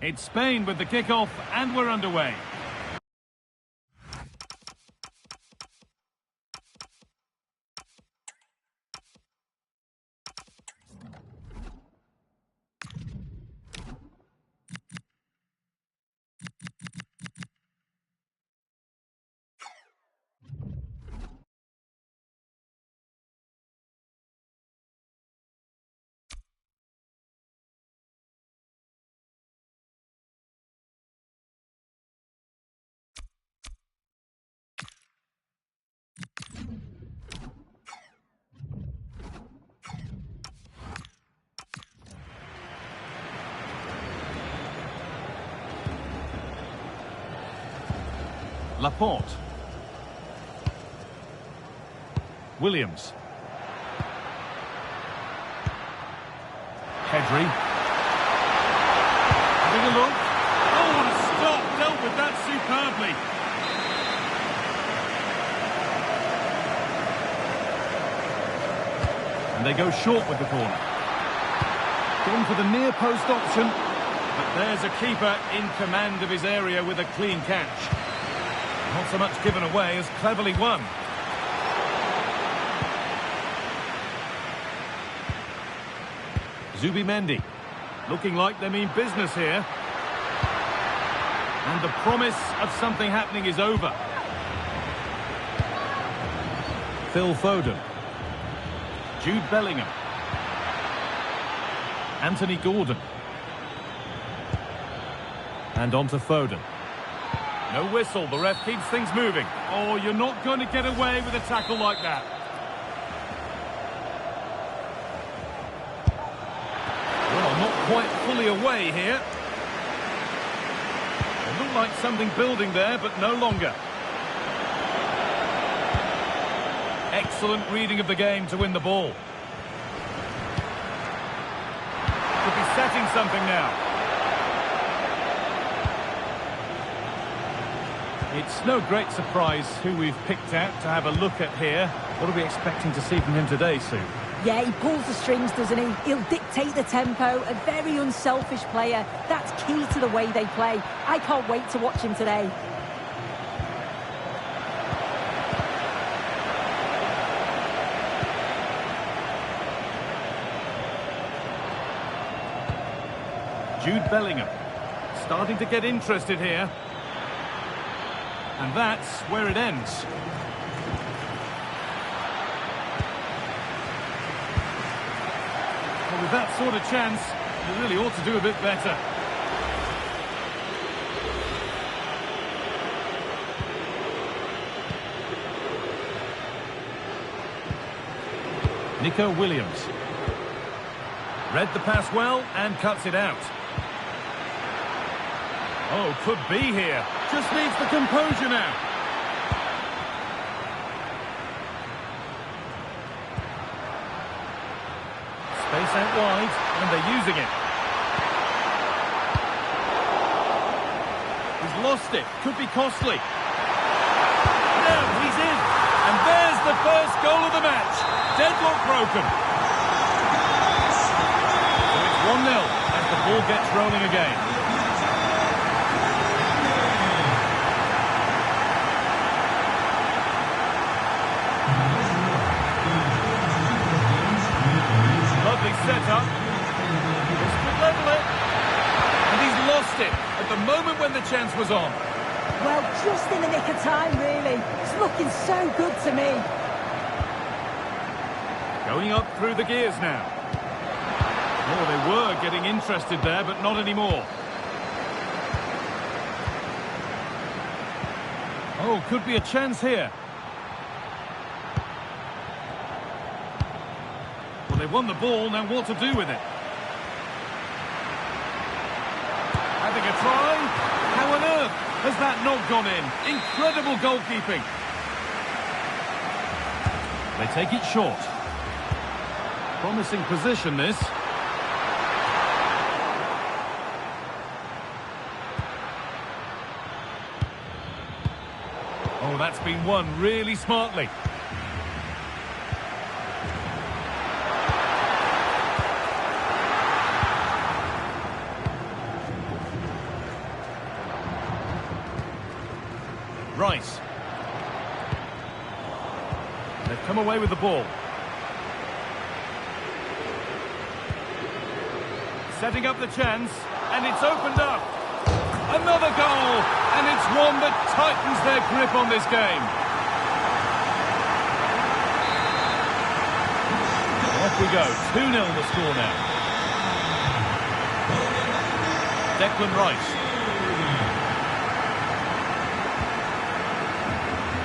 It's Spain with the kickoff, and we're underway. Laporte. Williams. Pedri. Having a look. Oh, what a stop! Dealt with that superbly. And they go short with the corner. Gone for the near post option. But there's a keeper in command of his area with a clean catch. Not so much given away as cleverly won. Zubimendi. Looking like they mean business here. And the promise of something happening is over. Phil Foden. Jude Bellingham. Anthony Gordon. And on to Foden. No whistle, the ref keeps things moving. Oh, you're not going to get away with a tackle like that. Well, not quite fully away here. It looked like something building there, but no longer. Excellent reading of the game to win the ball. Could be setting something now. It's no great surprise who we've picked out to have a look at here. What are we expecting to see from him today, Sue? Yeah, he pulls the strings, doesn't he? He'll dictate the tempo, a very unselfish player. That's key to the way they play. I can't wait to watch him today. Jude Bellingham, starting to get interested here. And that's where it ends. Well, with that sort of chance, you really ought to do a bit better. Nico Williams. Read the pass well and cuts it out. Oh, could be here. Just needs the composure now. Space out wide, and they're using it. He's lost it. Could be costly. No, he's in. And there's the first goal of the match. Deadlock broken. So it's 1-0 as the ball gets rolling again. Set up. This could level it. And he's lost it at the moment when the chance was on. Well, just in the nick of time, really. It's looking so good to me. Going up through the gears now. Oh, they were getting interested there, but not anymore. Oh, could be a chance here. They won the ball, now what to do with it? Having a try? How on earth has that not gone in? Incredible goalkeeping. They take it short. Promising position, this. Oh, that's been won really smartly. Rice. They've come away with the ball. Setting up the chance, and it's opened up. Another goal, and it's one that tightens their grip on this game. Off we go, 2-0 the score now. Declan Rice.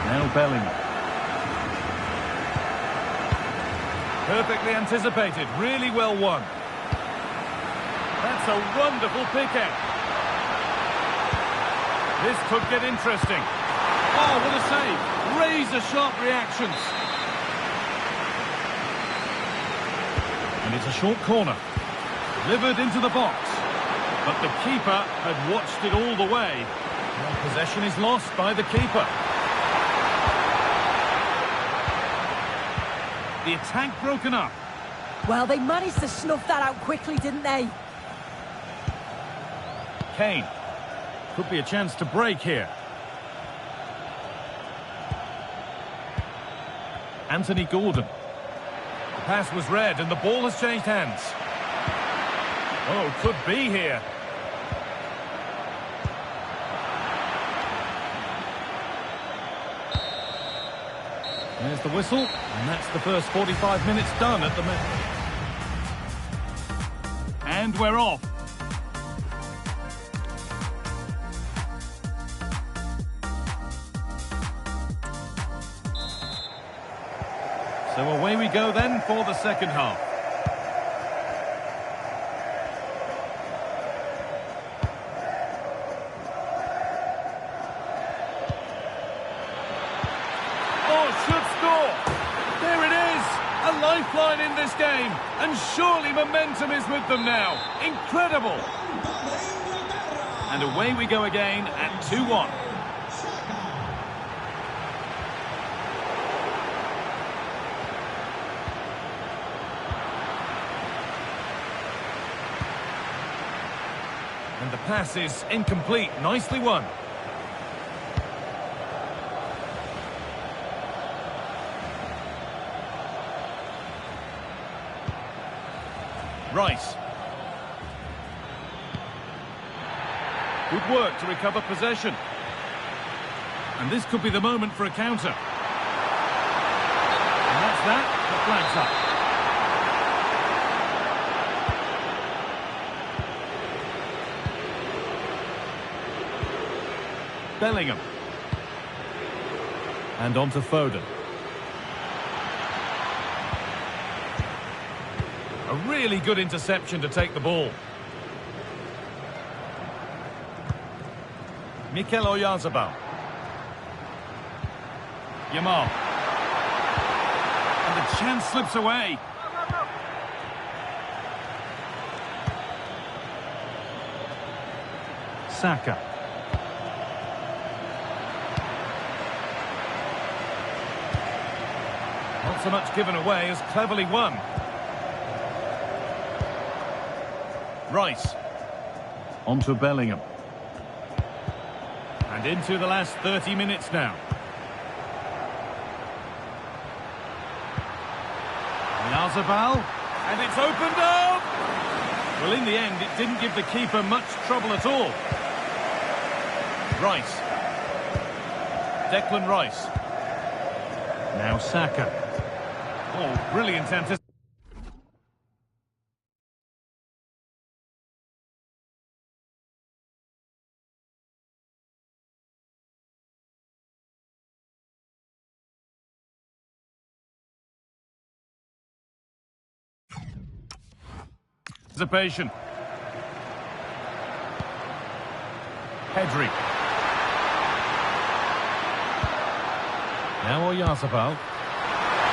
Now Bellingham. Perfectly anticipated, really well won. That's a wonderful pick-out. This could get interesting. Oh, what a save. Razor-sharp reactions. And it's a short corner. Delivered into the box. But the keeper had watched it all the way. And possession is lost by the keeper. The attack broken up. Well, they managed to snuff that out quickly, didn't they? Kane. Could be a chance to break here. Anthony Gordon. The pass was read and the ball has changed hands. Oh, could be here. There's the whistle, and that's the first 45 minutes done at the minute. And we're off. So away we go then for the second half. Oh, should score. There it is. A lifeline in this game. And surely momentum is with them now. Incredible. And away we go again at 2-1. And the pass is incomplete. Nicely won. Rice. Good work to recover possession. And this could be the moment for a counter. And that's that. The flag's up. Bellingham. And on to Foden. A really good interception to take the ball. Mikel Oyarzabal. Yamal. And the chance slips away. Saka. Not so much given away as cleverly won. Rice. On to Bellingham. And into the last 30 minutes now. Oyarzabal. And it's opened up! Well, in the end, it didn't give the keeper much trouble at all. Rice. Declan Rice. Now Saka. Oh, brilliant anticipation. Pedri. Now Oyarzabal.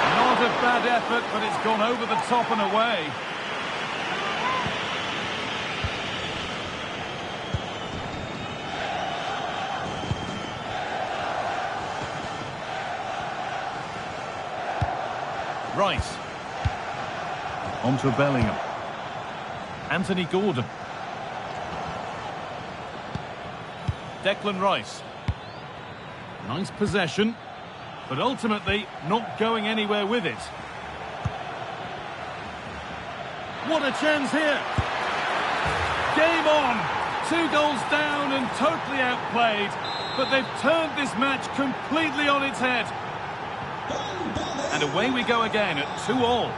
Not a bad effort, but it's gone over the top and away. Rice. On to Bellingham. Anthony Gordon. Declan Rice. Nice possession, but ultimately not going anywhere with it. What a chance here! Game on! 2 goals down and totally outplayed, but they've turned this match completely on its head. And away we go again at 2-2.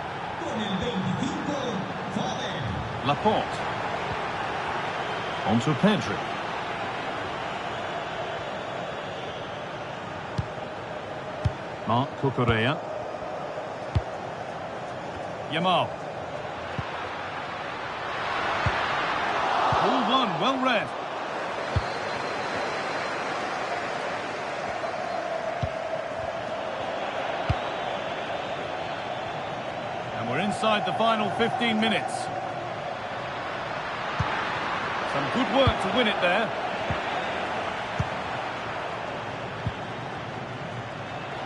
Laporte. On to Pedri. Marc Cucurella. Yamal. Ball won, well read. And we're inside the final 15 minutes. Some good work to win it there.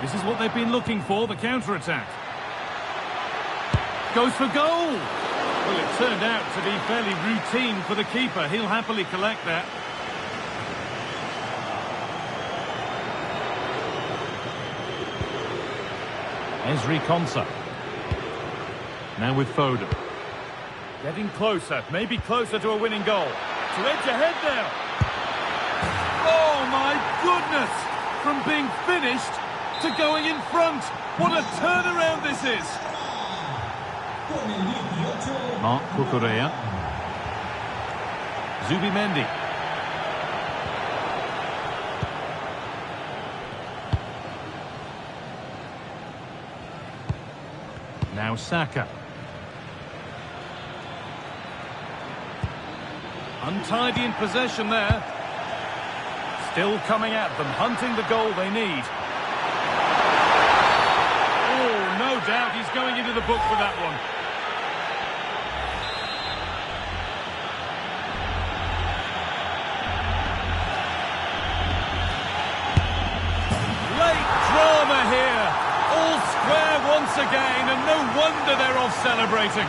This is what they've been looking for, the counter-attack. Goes for goal! Well, it turned out to be fairly routine for the keeper. He'll happily collect that. Ezri Konsa. Now with Foden. Getting closer, maybe closer to a winning goal. To edge ahead now. Oh, my goodness! From being finished to going in front. What a turnaround this is! Marc Cucurella. Zubimendi. Now Saka. Untidy in possession there. Still coming at them, hunting the goal they need. Oh, no doubt he's going into the book for that one. Late drama here. All square once again, and no wonder they're off celebrating.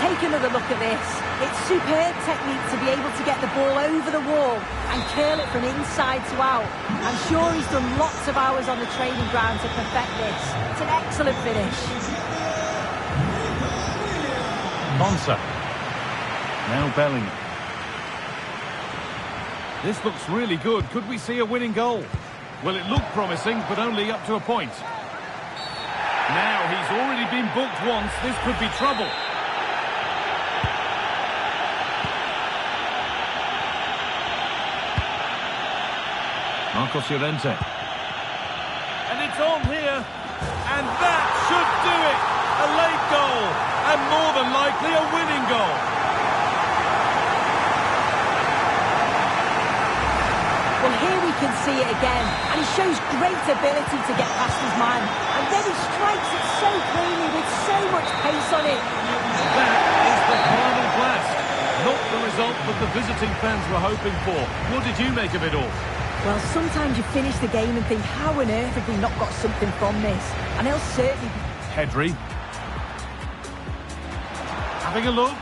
Take another look at this. It's superb technique to be able to get the ball over the wall and curl it from inside to out. I'm sure he's done lots of hours on the training ground to perfect this. It's an excellent finish. Konsa. Now Bellingham. This looks really good. Could we see a winning goal? Well, it looked promising, but only up to a point. Now he's already been booked once. This could be trouble. Marcos Llorente. And it's on here. And that should do it. A late goal. And more than likely a winning goal. Well, here we can see it again. And he shows great ability to get past his man. And then he strikes it so cleanly with so much pace on it. That is the final blast. Not the result that the visiting fans were hoping for. What did you make of it all? Well, sometimes you finish the game and think, how on earth have we not got something from this? And they'll certainly be... Pedri. Having a look.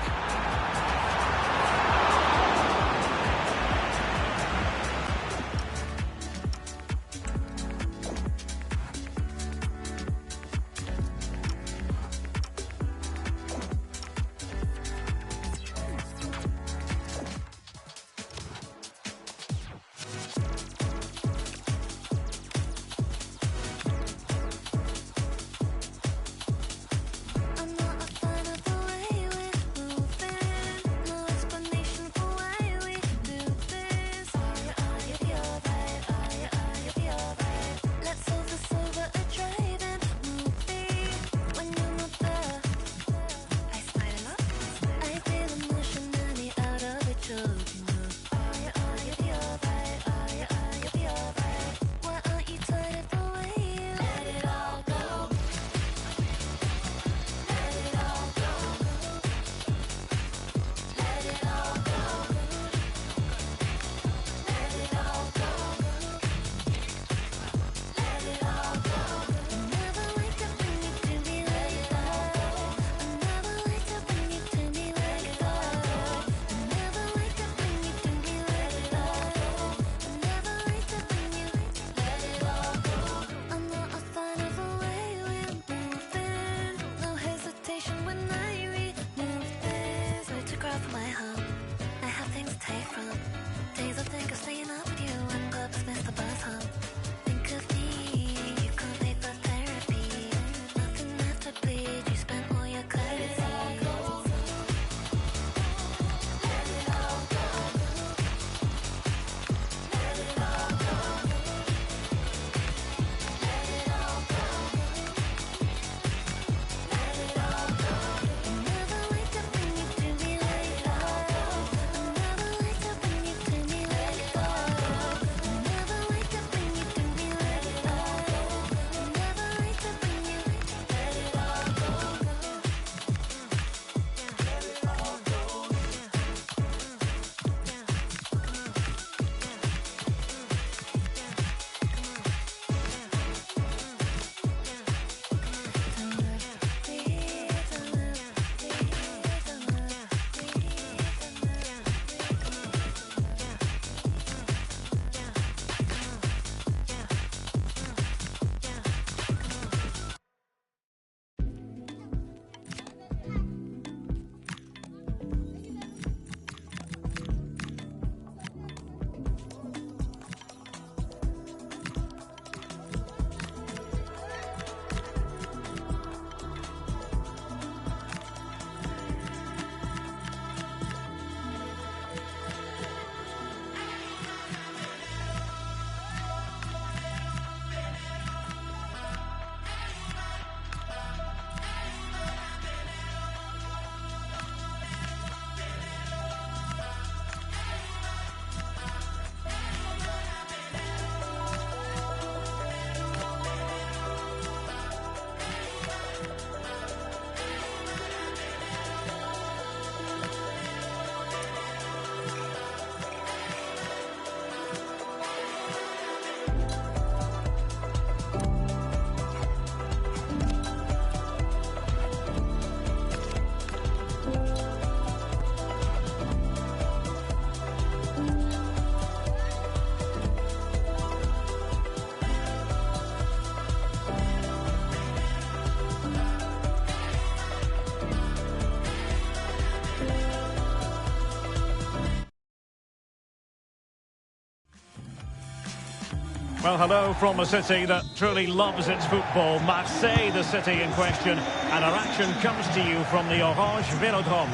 Well, hello from a city that truly loves its football. Marseille, the city in question. And our action comes to you from the Orange Vélodrome.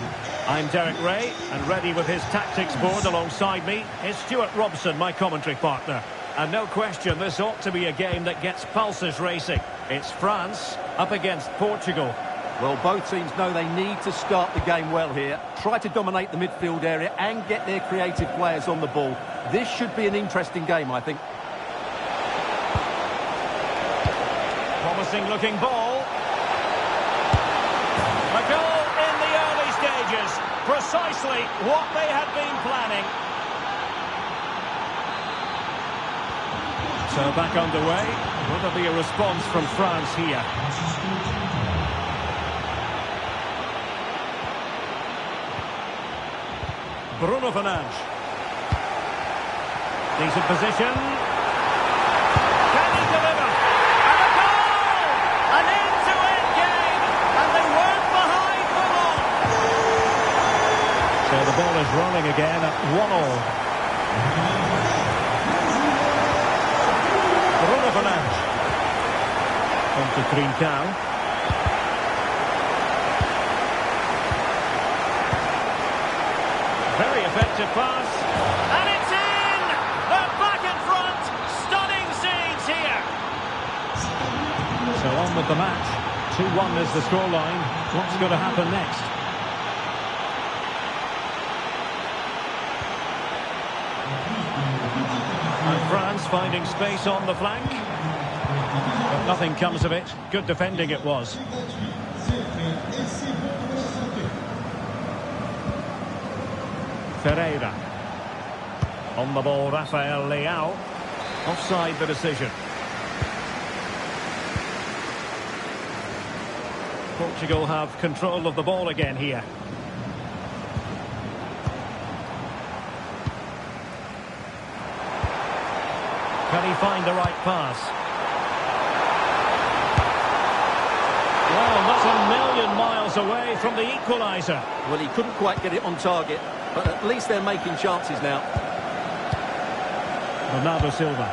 I'm Derek Ray, and ready with his tactics board alongside me is Stuart Robson, my commentary partner. And no question, this ought to be a game that gets pulses racing. It's France up against Portugal. Well, both teams know they need to start the game well here. Try to dominate the midfield area and get their creative players on the ball. This should be an interesting game, I think. Promising looking ball. A goal in the early stages. Precisely what they had been planning. So back underway. Will there be a response from France here? Bruno Fernandes. Decent position. Can he deliver? And a goal! An end-to-end game, and they weren't behind for long. So the ball is rolling again at 1-1. Bruno Fernandes. On to Trincão. Very effective pass. And it's in! They're back in front. Stunning scenes here. So on with the match. 2-1 is the scoreline. What's going to happen next? And France finding space on the flank. But nothing comes of it. Good defending it was. Ferreira. On the ball, Rafael Leao. Offside the decision. Portugal have control of the ball again here. Can he find the right pass? Well, not a million miles away from the equaliser. Well, he couldn't quite get it on target, but at least they're making chances now. Bernardo Silva.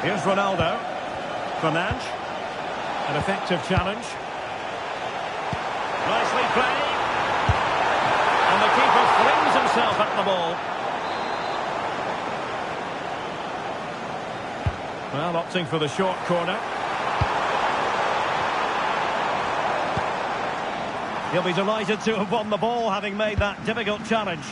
Here's Ronaldo. Fernandes. An effective challenge. Nicely played. And the keeper flings himself at the ball. Well, opting for the short corner. He'll be delighted to have won the ball, having made that difficult challenge.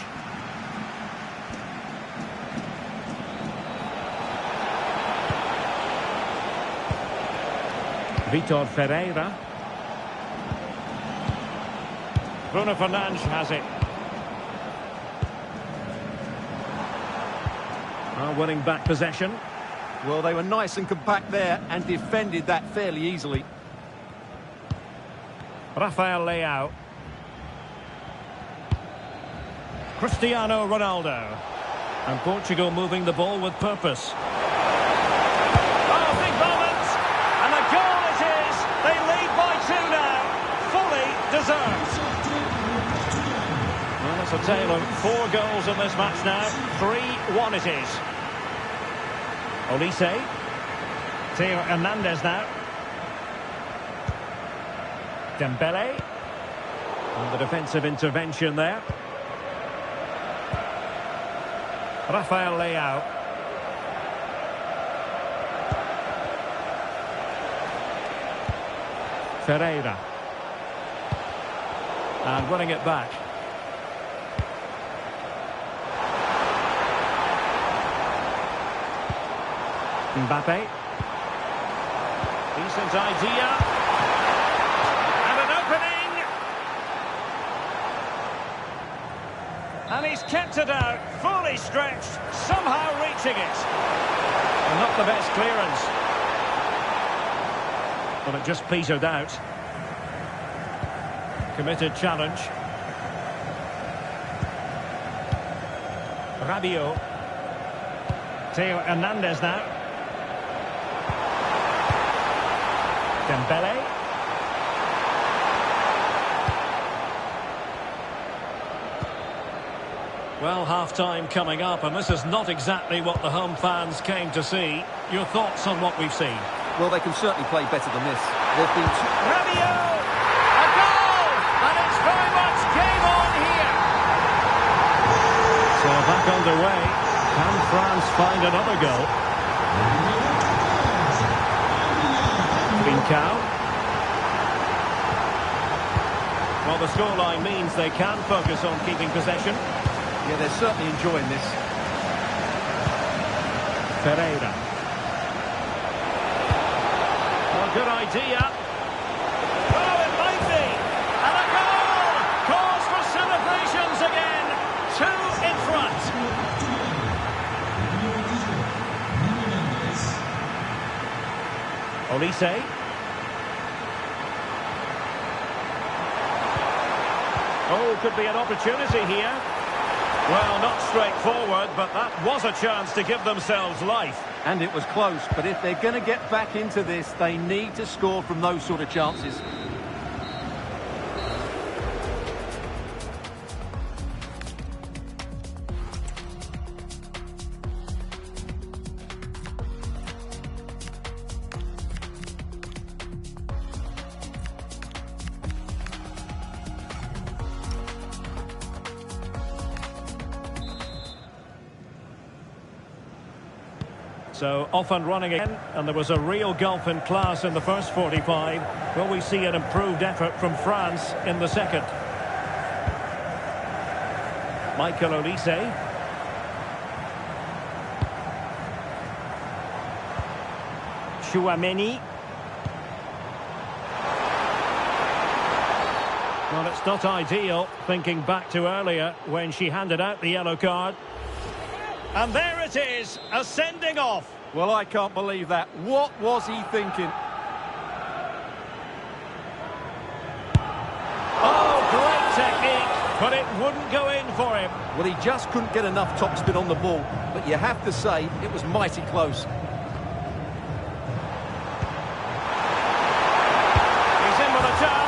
Vitor Ferreira. Bruno Fernandes has it. Winning back possession. Well, they were nice and compact there and defended that fairly easily. Rafael Leao. Cristiano Ronaldo. And Portugal moving the ball with purpose. Oh, big moment! And a goal it is! They lead by 2 now. Fully deserved. Well, it's a tale of 4 goals in this match now. 3-1 it is. Olise. Theo Hernandez now. Dembele. And the defensive intervention there. Rafael Leao. Ferreira. And winning it back. Mbappe. Decent idea. And an opening. And he's kept it out, fully stretched, somehow reaching it. And not the best clearance. But it just petered out. Committed challenge. Rabiot. Theo Hernandez now. Dembele. Well, half-time coming up, and this is not exactly what the home fans came to see. Your thoughts on what we've seen? Well, they can certainly play better than this. They've been... Rabiot! A goal! And it's very much game on here! So back underway. Can France find another goal? Trincao. Well, the scoreline means they can focus on keeping possession. Yeah, they're certainly enjoying this. Pereira. Well, good idea. Oh, it might be. And a goal! Cause for celebrations again. 2 in front. Olise. Oh, could be an opportunity here. Well, not straightforward, but that was a chance to give themselves life. And it was close, but if they're going to get back into this, they need to score from those sort of chances. So off and running again, and there was a real gulf in class in the first 45. Will we see an improved effort from France in the second? Michael Olise. Chouameni. Well, it's not ideal, thinking back to earlier when she handed out the yellow card. And there it is, a sending off. Well, I can't believe that. What was he thinking? Oh, great technique, but it wouldn't go in for him. Well, he just couldn't get enough topspin on the ball, but you have to say it was mighty close. He's in with a chance.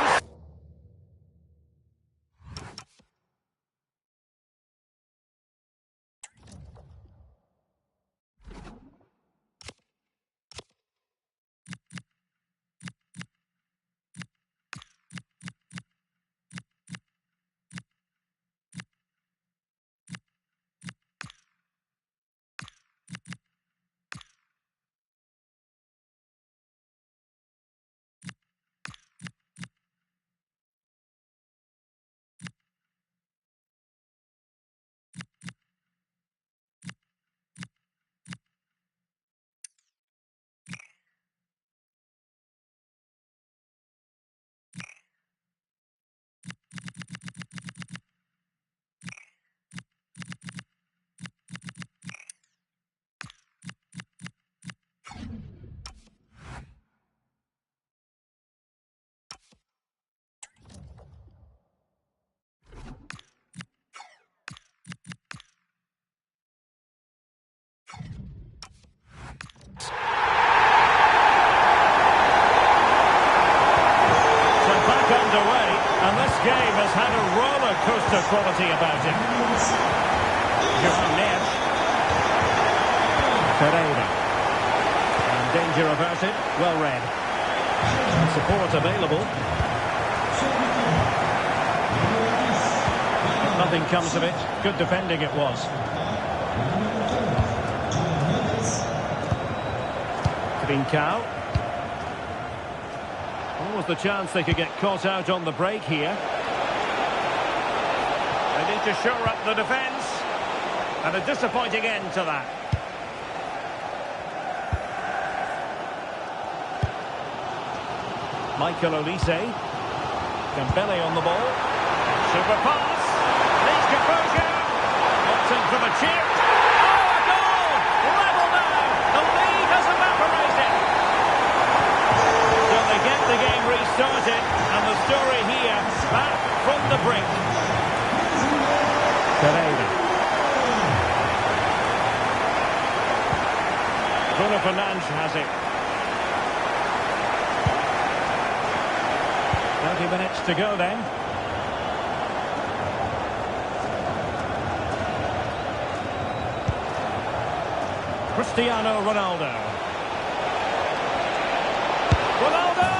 Game has had a roller coaster quality about it. João Neves. Pereira. And danger averted. Well read. Support available. But nothing comes of it. Good defending it was. Trincao. What was the chance they could get caught out on the break here? They need to shore up the defence. And a disappointing end to that. Michael Olise. Dembele on the ball. Super pass. Needs composure. Opting for the chip. Oh, a goal! Level now. The lead has evaporated. So they get the game restarted. And the story here, back from the brink. Pereira. Bruno Fernandes has it. 30 minutes to go then. Cristiano Ronaldo. Ronaldo!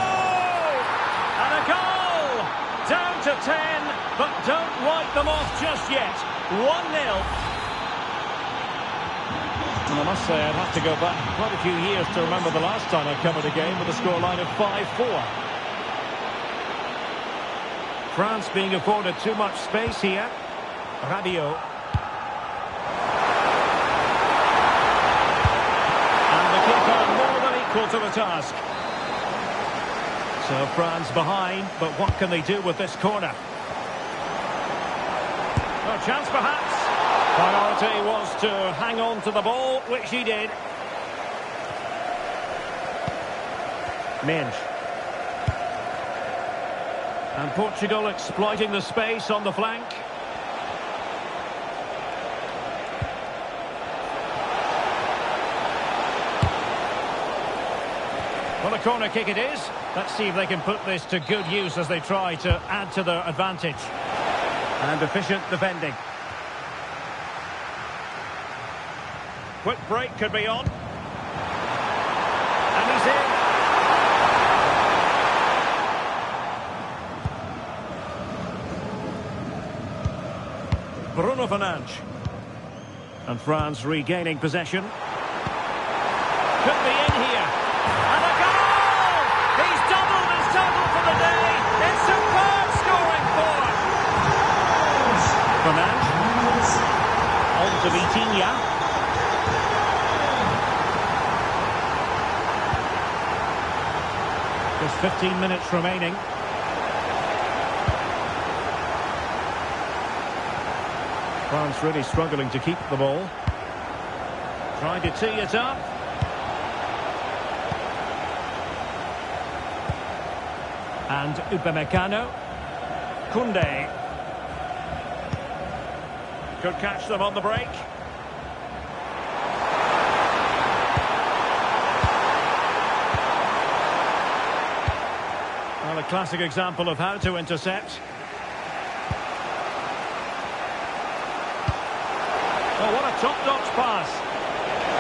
And a goal! Down to 10, but don't write them off just yet. 1-0. And I must say, I'd have to go back quite a few years to remember the last time I covered a game with a scoreline of 5-4. France being afforded too much space here. Rabiot. And the keeper more than equal to the task. So France behind, but what can they do with this corner? No chance perhaps. Priority was to hang on to the ball, which he did. Minge. And Portugal exploiting the space on the flank. Well, a corner kick it is. Let's see if they can put this to good use as they try to add to their advantage. And efficient defending. Quick break could be on. And he's in. Bruno Fernandes. And France regaining possession. Could be in here. And a goal! He's doubled his total for the day. It's superb scoring form. Fernandes. On to Vitinha. Just 15 minutes remaining. France really struggling to keep the ball. Trying to tee it up. And Upamecano. Koundé. Could catch them on the break. Well, a classic example of how to intercept. Oh, what a top-notch pass.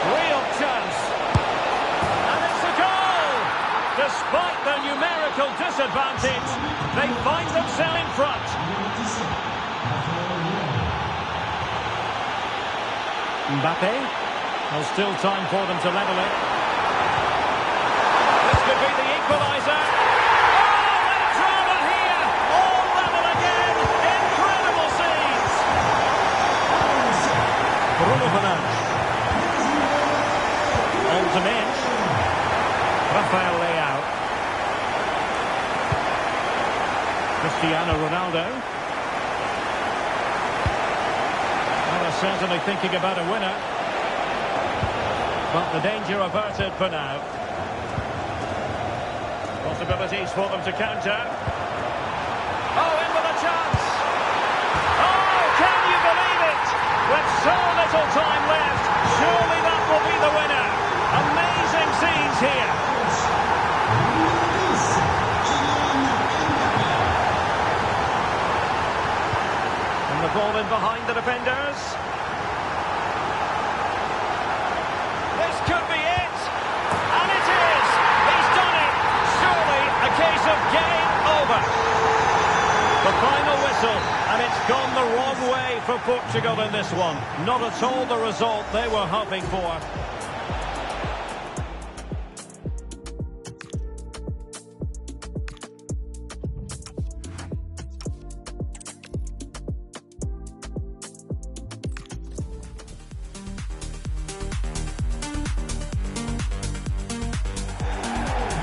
Real chance. And it's a goal! Despite the numerical disadvantage, they find themselves in front. Mbappe. Well, still time for them to level it. This could be the equaliser. Bruno Fernandes. On to Minge. Rafael Leao. Cristiano Ronaldo. Well, they're certainly thinking about a winner. But the danger averted for now. Possibilities for them to counter. Oh, in with a chance. Oh, can you believe it? With so little time left, surely that will be the winner. Amazing scenes here. And the ball in behind the defenders. This could be it. And it is. He's done it. Surely a case of game over. The final whistle, and it's gone the wrong way for Portugal in this one. Not at all the result they were hoping for.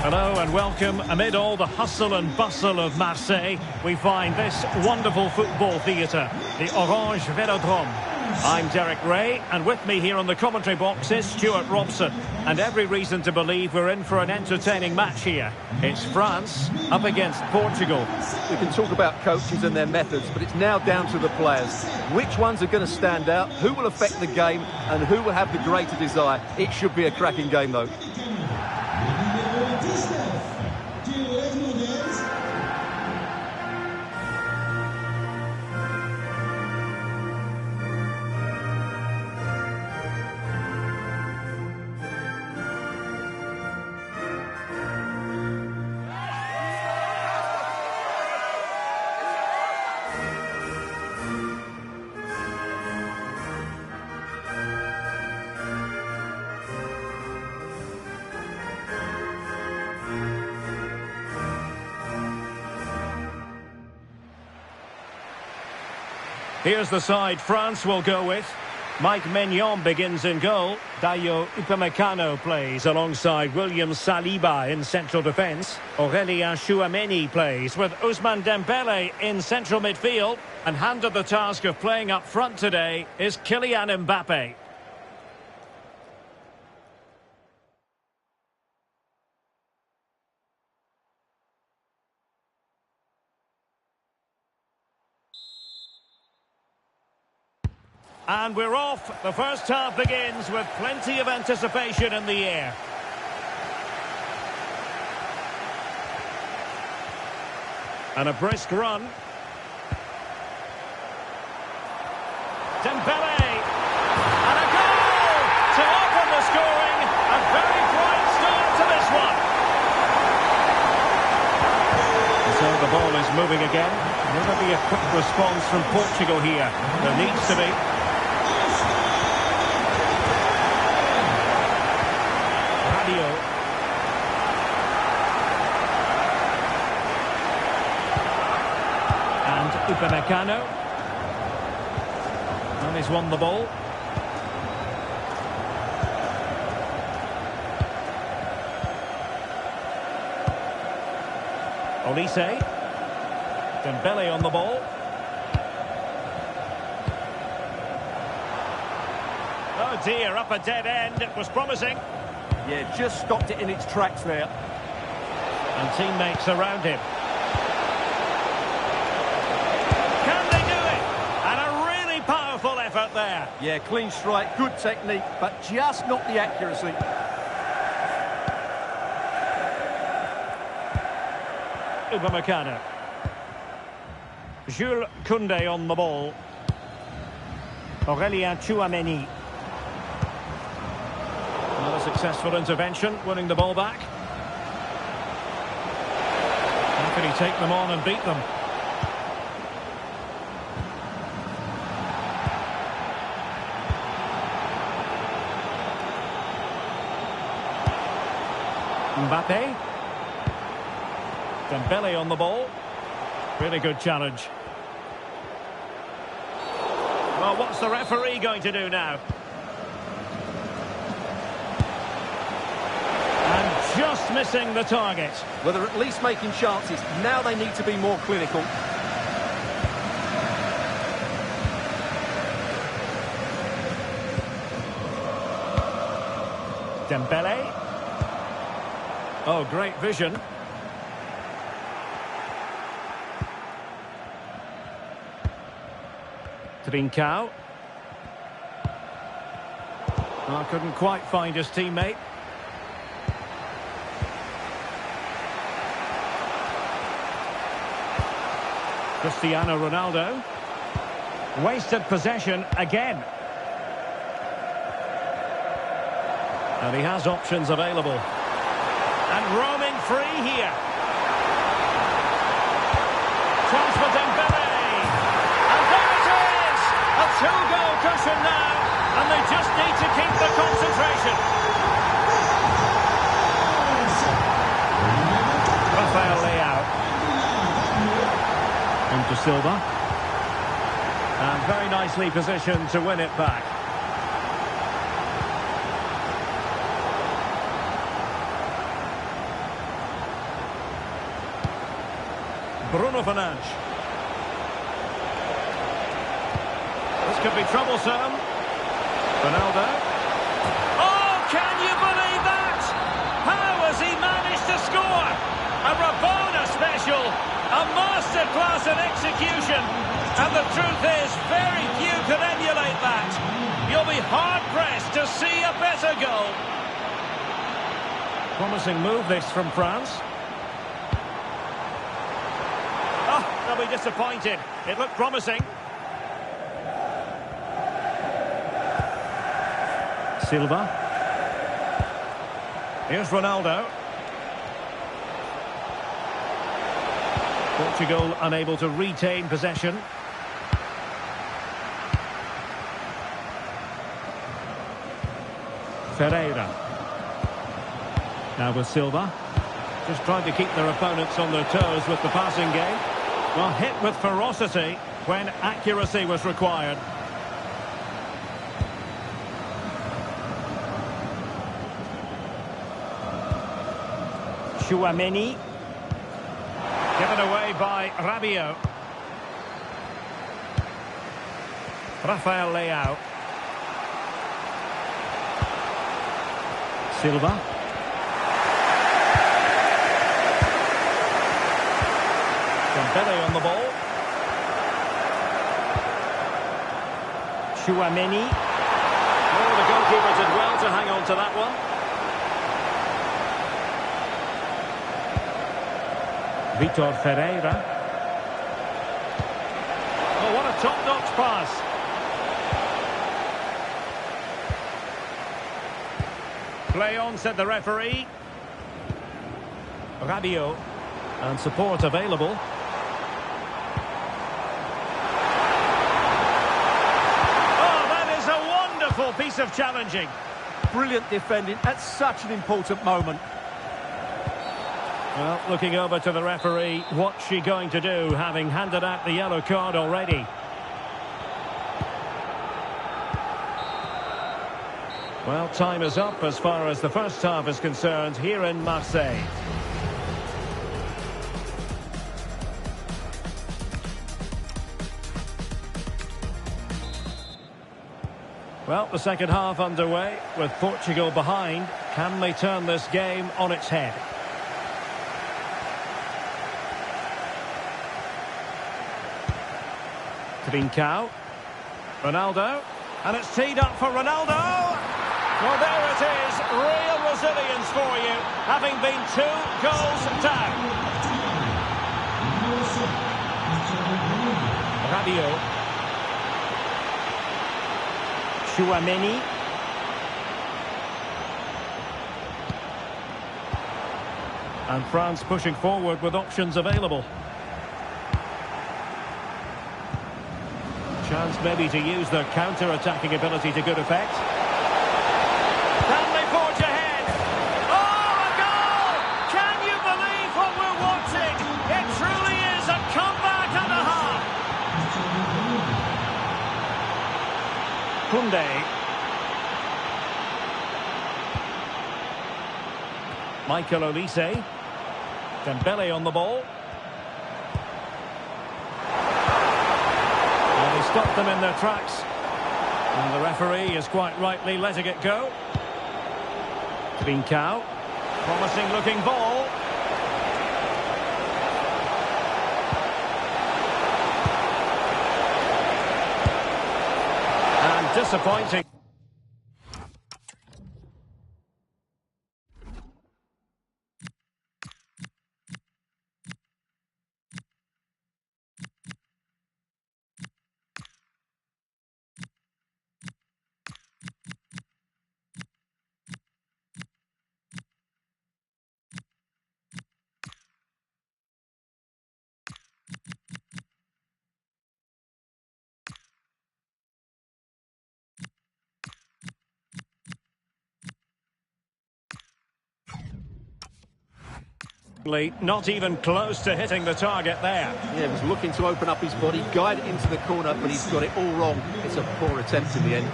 Hello and welcome. Amid all the hustle and bustle of Marseille, we find this wonderful football theatre, the Orange Velodrome. I'm Derek Ray, and with me here on the commentary box is Stuart Robson. And every reason to believe we're in for an entertaining match here. It's France up against Portugal. We can talk about coaches and their methods, but it's now down to the players. Which ones are going to stand out, who will affect the game, and who will have the greater desire? It should be a cracking game, though. Here's the side France will go with. Mike Maignan begins in goal. Dayo Upamecano plays alongside William Saliba in central defence. Aurélien Tchouameni plays with Ousmane Dembélé in central midfield. And handed the task of playing up front today is Kylian Mbappe. And we're off. The first half begins with plenty of anticipation in the air. And a brisk run. Dembélé. And a goal to open the scoring. A very bright start to this one. So the ball is moving again. Will there be a quick response from Portugal here? There needs to be. And Upamecano. And he's won the ball. Olise. Dembélé on the ball. Oh dear, up a dead end. It was promising. Yeah, just stopped it in its tracks there. And teammates around him. Can they do it? And a really powerful effort there. Yeah, clean strike, good technique, but just not the accuracy. Upamecano. Jules Koundé on the ball. Aurélien Tchouameni. Another successful intervention, winning the ball back. How can he take them on and beat them? Mbappe. Dembélé on the ball. Really good challenge. Well, what's the referee going to do now? And just missing the target. Well, they're at least making chances. Now they need to be more clinical. Dembélé. Oh, great vision. Trincao. Oh, couldn't quite find his teammate. Cristiano Ronaldo. Wasted possession again. And he has options available. And roaming free here. Chance for Dembélé. And there it is! A two-goal cushion now. And they just need to keep the concentration. Rafael Leao. Into Silva. And very nicely positioned to win it back. Bruno Fernandes. This could be troublesome. Ronaldo. Oh, can you believe that? How has he managed to score? A Rabona special. A masterclass in execution. And the truth is, very few can emulate that. You'll be hard-pressed to see a better goal. Promising move this from France. They'll be disappointed. It looked promising. Silva. Here's Ronaldo. Portugal unable to retain possession. Ferreira. Now with Silva. Just trying to keep their opponents on their toes with the passing game. Well, hit with ferocity, when accuracy was required. Tchouaméni. Given away by Rabiot. Rafael Leao. Silva. Dembele on the ball. Tchouaméni. Oh, the goalkeeper did well to hang on to that one. Vitor Ferreira. Oh, what a top-notch pass. Play on, said the referee. Rabiot. And support available. Oh, that is a wonderful piece of challenging. Brilliant defending at such an important moment. Well, looking over to the referee, what's she going to do, having handed out the yellow card already? Well, time is up as far as the first half is concerned here in Marseille. Well, the second half underway with Portugal behind. Can they turn this game on its head? Trincao. Ronaldo. And it's teed up for Ronaldo. Well, there it is. Real resilience for you, having been 2 goals down. Rabiot. Tchouaméni. And France pushing forward with options available. Chance maybe to use their counter-attacking ability to good effect. Can they forge ahead? Oh, a goal! Can you believe what we're watching? It truly is a comeback and a half. Koundé. Michael Olise. Dembele on the ball. They stopped them in their tracks. And the referee is quite rightly letting it go. Trincao. Promising looking ball. And disappointing. Not even close to hitting the target there. Yeah, he was looking to open up his body, guide it into the corner, but he's got it all wrong. It's a poor attempt in the end.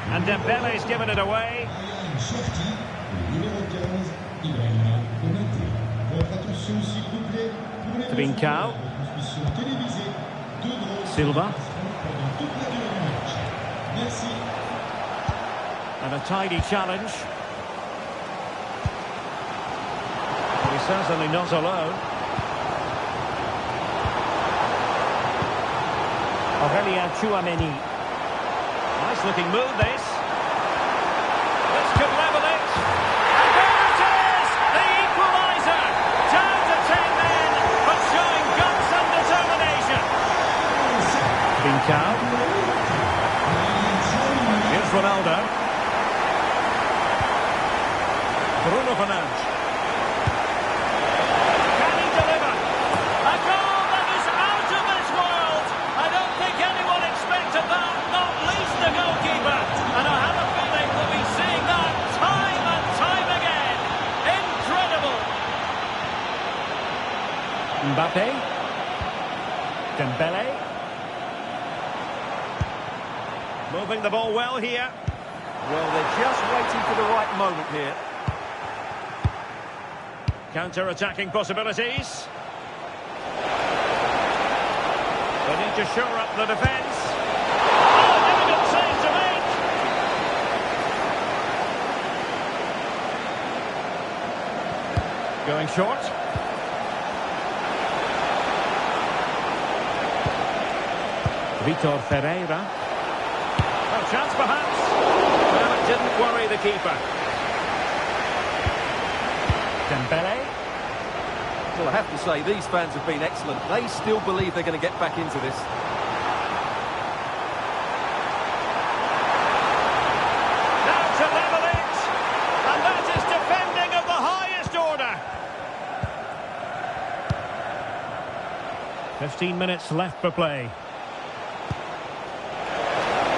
And Dembele's given it away. Trincao. Silva. And a tidy challenge. He's certainly not alone. Aurélien Tchouaméni. Nice looking move, this. This could level it. And there it is! The equaliser! Down to 10 men, but showing guts and determination. Trincao. Here's Ronaldo. Bruno Fernandes. Mbappe. Moving the ball well here. Well, they're just waiting for the right moment here. Counter-attacking possibilities. They need to shore up the defence. Oh, difficult save to make. Going short. Vitor Ferreira. Oh, chance perhaps. Well, it didn't worry the keeper. Dembele. Well, I have to say, these fans have been excellent. They still believe they're going to get back into this. Now to level it. And that is defending of the highest order. 15 minutes left for play.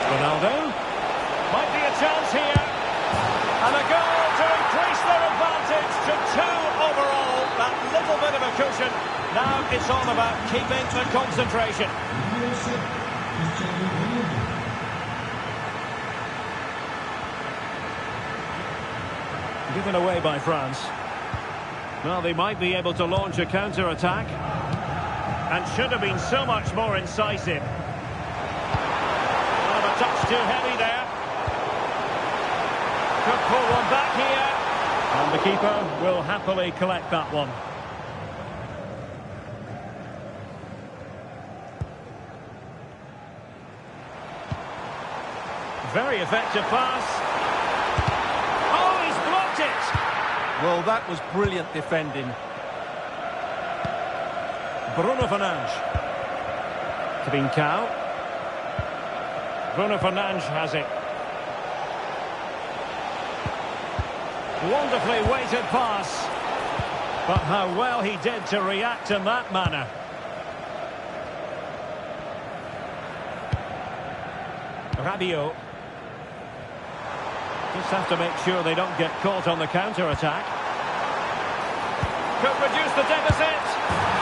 Ronaldo. Might be a chance here. And a goal to increase their advantage to 2 overall. That little bit of a cushion. Now it's all about keeping the concentration. Given away by France. Well, they might be able to launch a counter-attack. And should have been so much more incisive. A touch too heavy there. Could pull one back here. And the keeper will happily collect that one. Very effective pass. Oh, he's blocked it. Well, that was brilliant defending. Bruno Fernandes. Trincao. Bruno Fernandes has it. Wonderfully weighted pass. But how well he did to react in that manner. Rabiot. Just have to make sure they don't get caught on the counter-attack. Could reduce the deficit.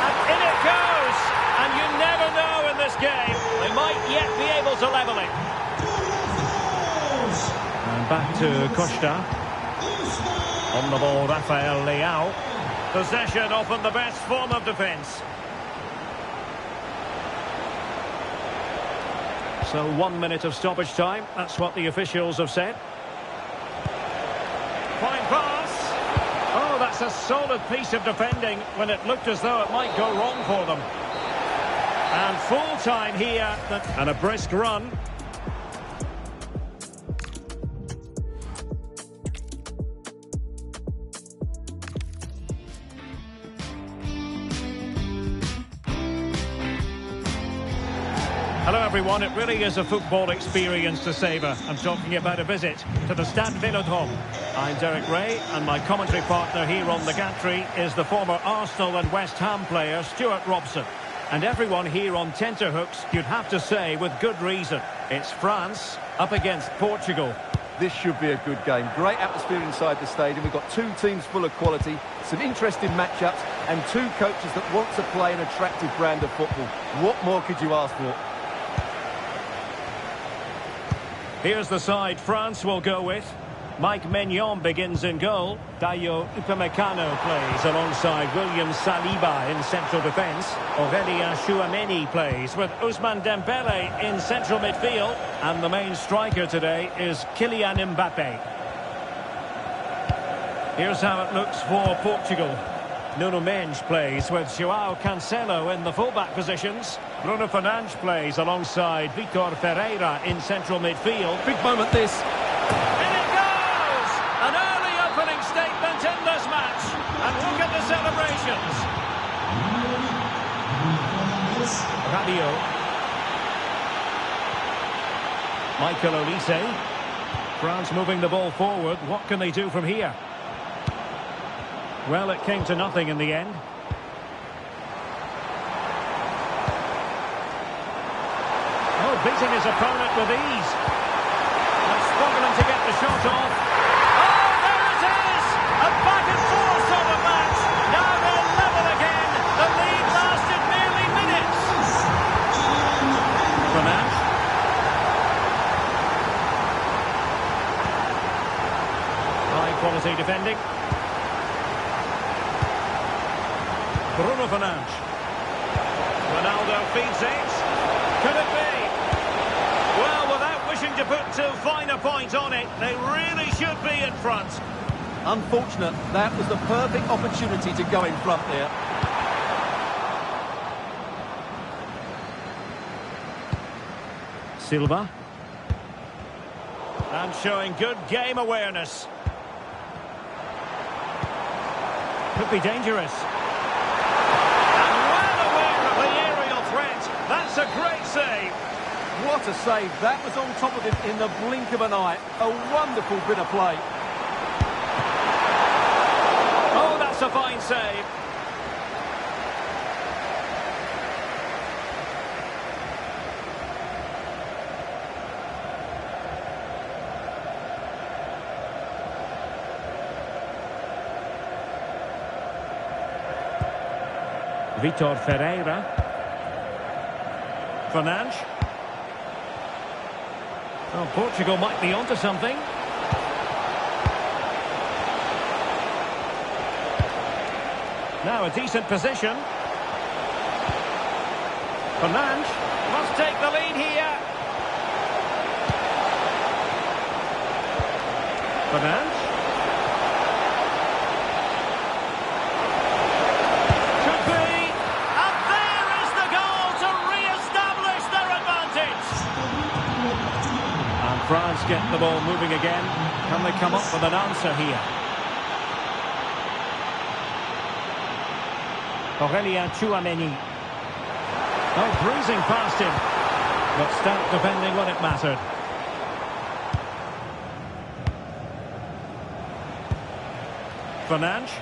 And in it goes. And you never know in this game. They might yet be able to level it. And back to Costa. On the ball, Rafael Leao. Possession often the best form of defence. So 1 minute of stoppage time. That's what the officials have said. Fine pass. Oh, that's a solid piece of defending when it looked as though it might go wrong for them. And full time here. And a brisk run. Hello everyone, it really is a football experience to savour. I'm talking about a visit to the Stade Vélodrome. I'm Derek Ray, and my commentary partner here on the gantry is the former Arsenal and West Ham player Stuart Robson. And everyone here on tenterhooks, you'd have to say with good reason. It's France up against Portugal. This should be a good game. Great atmosphere inside the stadium. We've got 2 teams full of quality, some interesting matchups, and 2 coaches that want to play an attractive brand of football. What more could you ask for? Here's the side France will go with. Mike Maignan begins in goal. Dayo Upamecano plays alongside William Saliba in central defence. Aurélien Tchouameni plays with Ousmane Dembele in central midfield. And the main striker today is Kylian Mbappe. Here's how it looks for Portugal. Nuno Mendes plays with João Cancelo in the fullback positions. Bruno Fernandes plays alongside Vitor Ferreira in central midfield. Big moment this. In it goes! An early opening statement in this match. And look at the celebrations. Rabiot. Michael Olise. France moving the ball forward. What can they do from here? Well, it came to nothing in the end. Oh, beating his opponent with ease. And struggling to get the shot off. Oh, there it is! A back and forth sort of match. Now they're level again. The lead lasted merely minutes. Fernandes. quality defending. Bruno Fernandes. Ronaldo feeds it. Could it be? Well, without wishing to put too fine a point on it, they really should be in front. Unfortunate, that was the perfect opportunity to go in front there. Silva. And showing good game awareness. Could be dangerous. And well aware of the aerial threat. That's a great save. What a save. That was on top of him in the blink of an eye. A wonderful bit of play. Oh, that's a fine save. Vitor Ferreira. Fernandes. Oh, Portugal might be onto something. Now a decent position. Fernandes must take the lead here. Fernandes. Could be. And there is the goal to re-establish their advantage. And France get the ball moving again. Can they come up with an answer here? Aurélien Tchouameni. Oh, breezing past him. But stout defending when it mattered. Fernandes.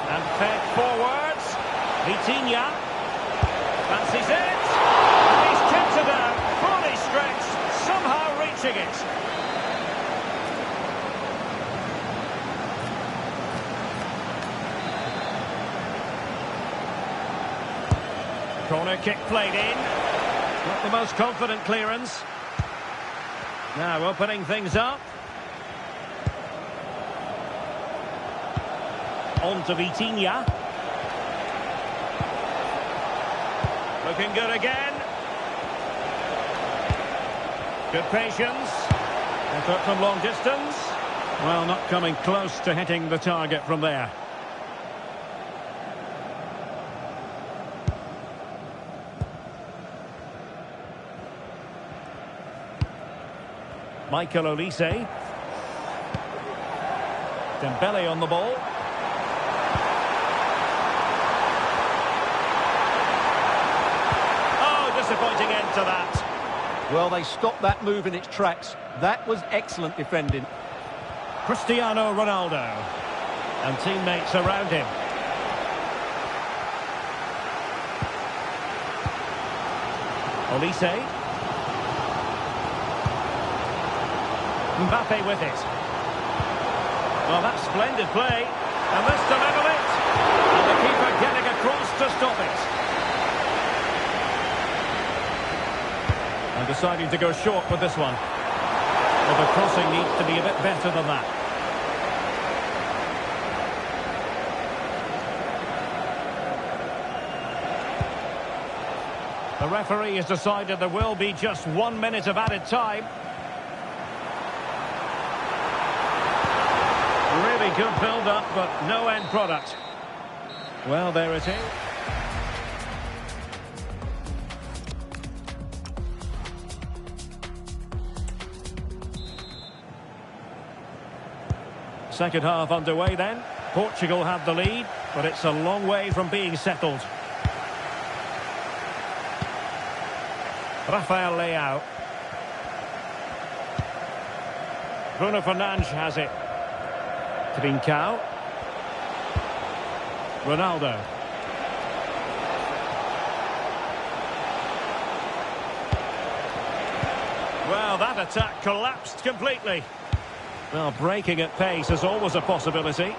And fed forwards. Vitinha. Fancies it. And he's kept it out. Fully stretched. Somehow reaching it. Corner kick played in. Not the most confident clearance. Now opening things up. On to Vitinha. Looking good again. Good patience. Effort from long distance. Well, not coming close to hitting the target from there. Michael Olise. Dembele on the ball. Oh, disappointing end to that. Well, they stopped that move in its tracks. That was excellent defending. Cristiano Ronaldo. And teammates around him. Olise. Mbappe with it. Well, that's splendid play. And this to level it. And the keeper getting across to stop it. And deciding to go short with this one. Well, the crossing needs to be a bit better than that. The referee has decided there will be just 1 minute of added time. Really good build-up, but no end product. Well, there it is. Second half underway then. Portugal have the lead, but it's a long way from being settled. Rafael Leao. Bruno Fernandes has it. Trincao. Ronaldo. Well, that attack collapsed completely. Well, breaking at pace is always a possibility.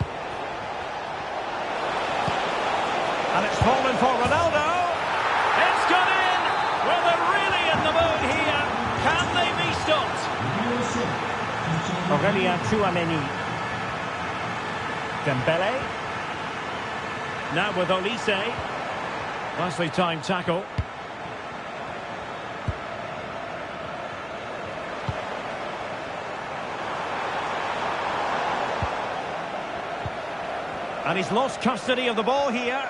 And it's fallen for Ronaldo. It's gone in! Well, they're really in the mood here. Can they be stopped? Aurélien Tchouameni. Dembele. Now with Olise. Nicely timed tackle. And he's lost custody of the ball here.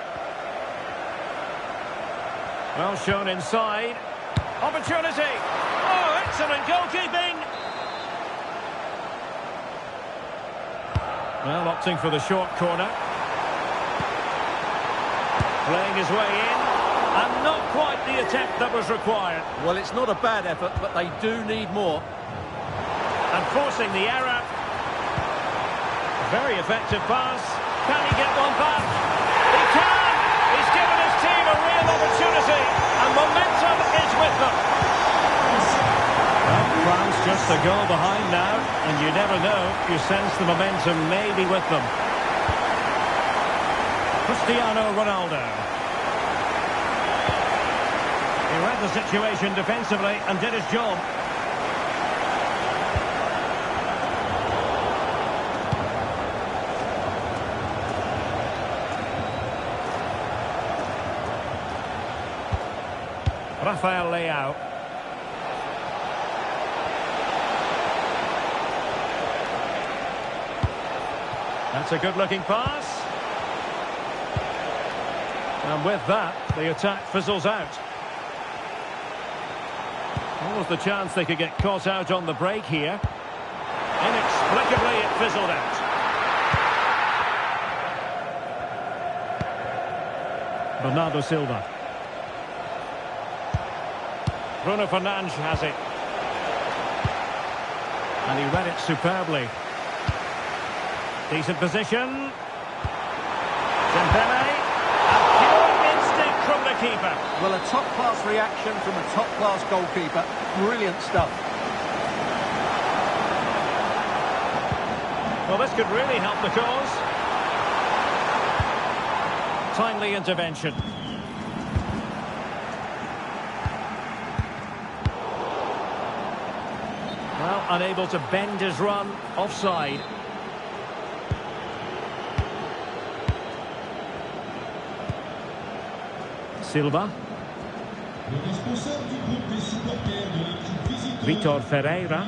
Well shown inside. Opportunity. Oh, excellent goalkeeping. Well, opting for the short corner. Playing his way in. And not quite the attempt that was required. Well, it's not a bad effort, but they do need more. And forcing the error. Very effective pass. Can he get one back? He can! He's given his team a real opportunity, and momentum is with them. Well, France just a goal behind now, and you never know, you sense the momentum may be with them. Cristiano Ronaldo. He read the situation defensively and did his job. Rafael Leao. That's a good-looking pass. And with that, the attack fizzles out. What was the chance they could get caught out on the break here? Inexplicably, it fizzled out. Bernardo Silva. Bruno Fernandes has it. And he read it superbly. Decent position. Dembele. And pure instinct from the keeper. Well, a top-class reaction from a top-class goalkeeper. Brilliant stuff. Well, this could really help the cause. Timely intervention. Well, unable to bend his run, offside. Silva. Vitor Ferreira.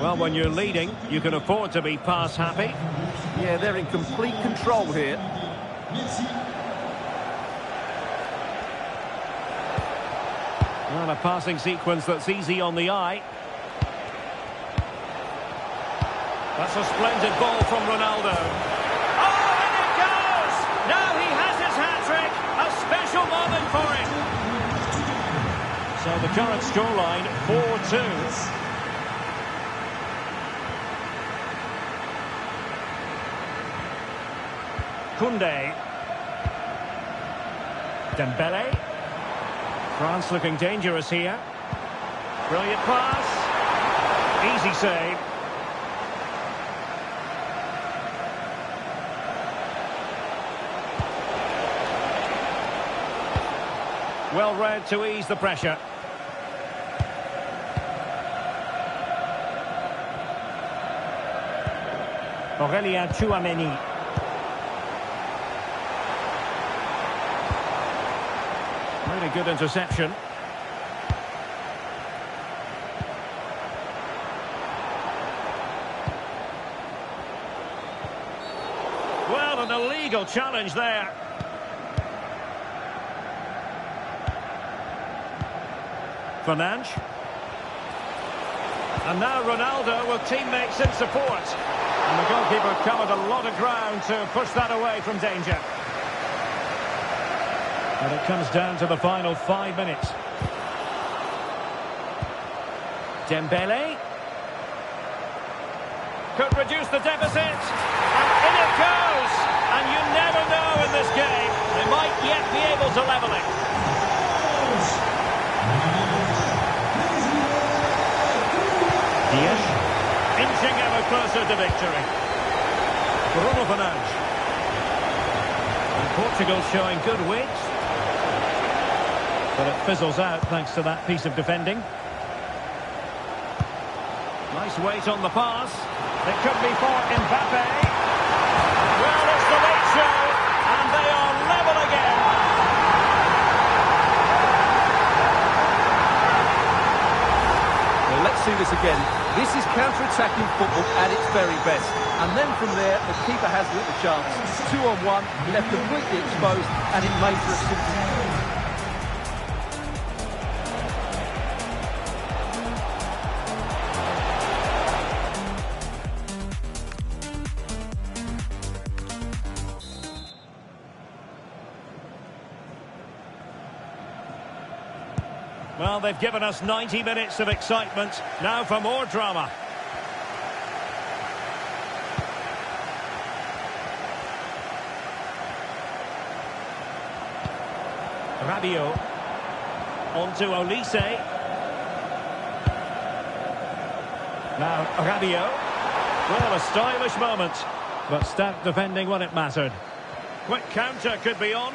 Well, when you're leading, you can afford to be pass happy. Yeah, they're in complete control here. Well, a passing sequence that's easy on the eye. That's a splendid ball from Ronaldo. Oh, and it goes! Now he has his hat-trick. A special moment for him. So the current scoreline, 4-2. Koundé. Dembele. France looking dangerous here. Brilliant pass. Easy save. Well read to ease the pressure. Aurélien Tchouaméni. Really good interception. Well, an illegal challenge there. Fernandes. And now Ronaldo with teammates in support. And the goalkeeper covered a lot of ground to push that away from danger. And it comes down to the final 5 minutes. Dembele. Could reduce the deficit. And in it goes. And you never know in this game. They might yet be able to level it. Dias, inching ever closer to victory. Bruno Fernandes. And Portugal showing good wit. But it fizzles out thanks to that piece of defending. Nice weight on the pass. It could be for Mbappe. Well, see this again. This is counter-attacking football at its very best. And then from there, the keeper has little chance. 2-on-1, left completely exposed, and it made for a simple... Well, they've given us 90 minutes of excitement. Now for more drama. Rabiot. On to Olise. Now Rabiot. Well, a stylish moment, but stout defending when it mattered. Quick counter could be on.